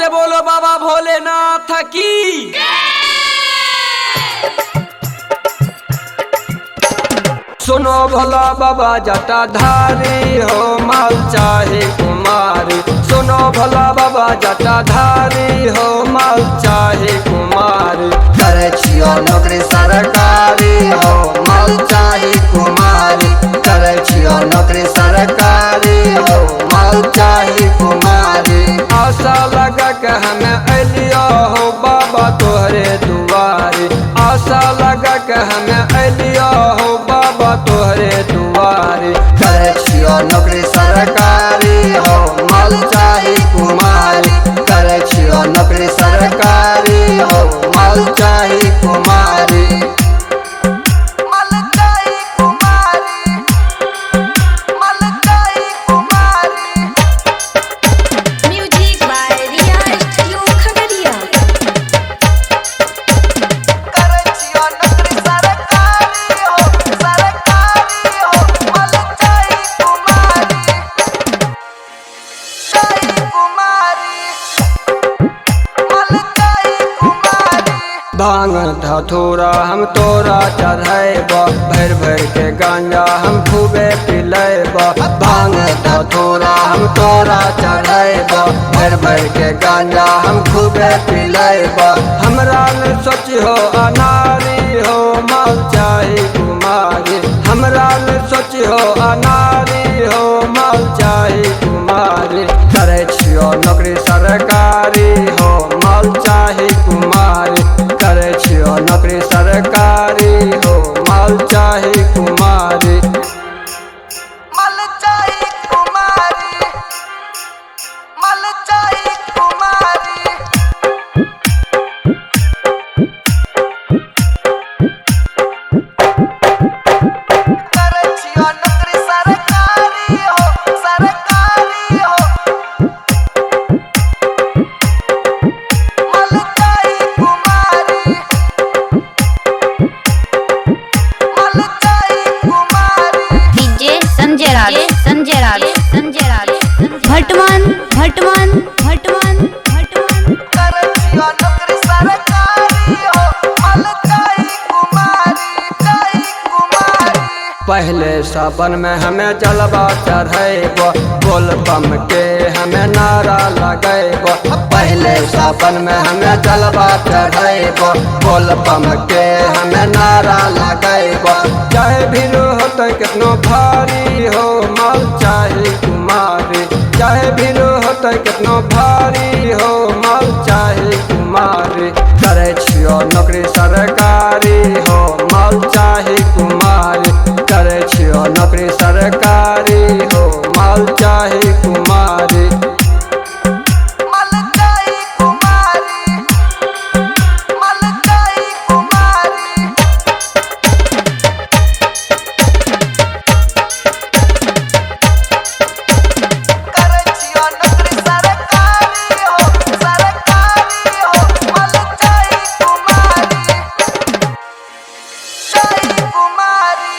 से बोलो बाबा भोलेनाथ की। सुनो भोला बाबा जटाधारी हो माल चाहे कुमारी। सुनो भोला बाबा जटाधारी हो माल चाहे कुमारी। करे छियो नौकरी सरकारी हो माल चाही कुमारी। करे छियो नौकरी सरकारी हो माल चाही कुमारी। आशा लगा के हमें अलिया हो बाबा तोहरे दुआरे। आशा लगा के हमें अलिया हो बाबा तोहरे दुआरे। करे छियो नौकरी सरकारी हो माल चाही कुमारी। करे छियो नौकरी सरकारी हो माल चाही कुमारी। माल चाही कुमारी। माल चाही कुमारी। Music by Riya studio Khagaria. करे छियो नौकरी सरकारी हो माल चाही कुमारी। चाही कुमारी। माल चाही कुमारी। भांग धतूरा हम तोरा चढ़ैब। भर भर के गांजा हम खूबे पिलैब। भांग धतूरा हम तोरा चढ़ैब। भर भर के गांजा हम खूबे पिलैब। हमरा न सोचियो अनारी हो माल चाही कुमारी। हमरा न सोचियो अनारी हो माल चाही कुमारी। करे छियो नौकरी सरकारी हो माल चाही कुमारी। करे छियो नौकरी सरकारी हो माल चाही कुमारी। माल चाही कुमारी। माल चाही कुमारी। करे छियो नौकरी सरकारी हो माल चाही कुमारी। माल चाही कुमारी। डीजे संजय राज भटमान भटमान भटमान भटमान। करे छियो नौकरी सरकारी हो माल चाही कुमारी। चाही कुमारी। पहले सावन में हमें जलवा चढ़ैब। बोल बम के हमें नारा लगैब। पहले सावन में हमें जलवा चढ़ैब। बोल बम के हमें नारा लगैब। चाहे भीड़ होते कितनो भारी हो माल चाही कुमारी। चाहे भीड़ होते कितनो भारी हो माल चाही कुमारी। करे छियो नौकरी सरकारी हो माल चाही कुमारी। करे छियो नौकरी सरकारी हो माल चाही कुमारी। माल चाही कुमारी। माल चाही कुमारी। करे छियो नौकरी सरकारी हो माल चाही कुमारी। चाही कुमारी।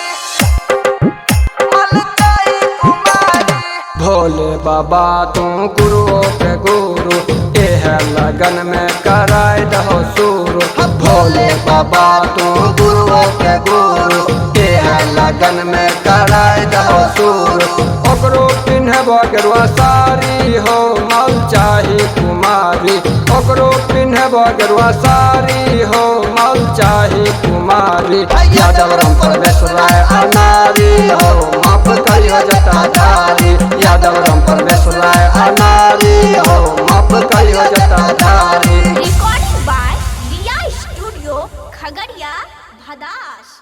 माल चाही कुमारी। भोले बाबा तू गुरुओं के गुरु। एह लगन में कराय दहो शुरू। भोले बाबा तू गुरुओं के गुरु। एह लगन में कराय दहो शुरू। ओकरो पिन्हब गेरुआ साड़ी हो माल चाही कुमारी। ओकरो पिन्हब गेरुआ साड़ी हो माल चाही कुमारी। यादव राम परमेश्वर अनारी हो माफ करियो जटाधारी। यादव राम परमेश्वर अनारी हो माफ करियो जटाधारी। Recording by Riya studio Khagaria Bhadas.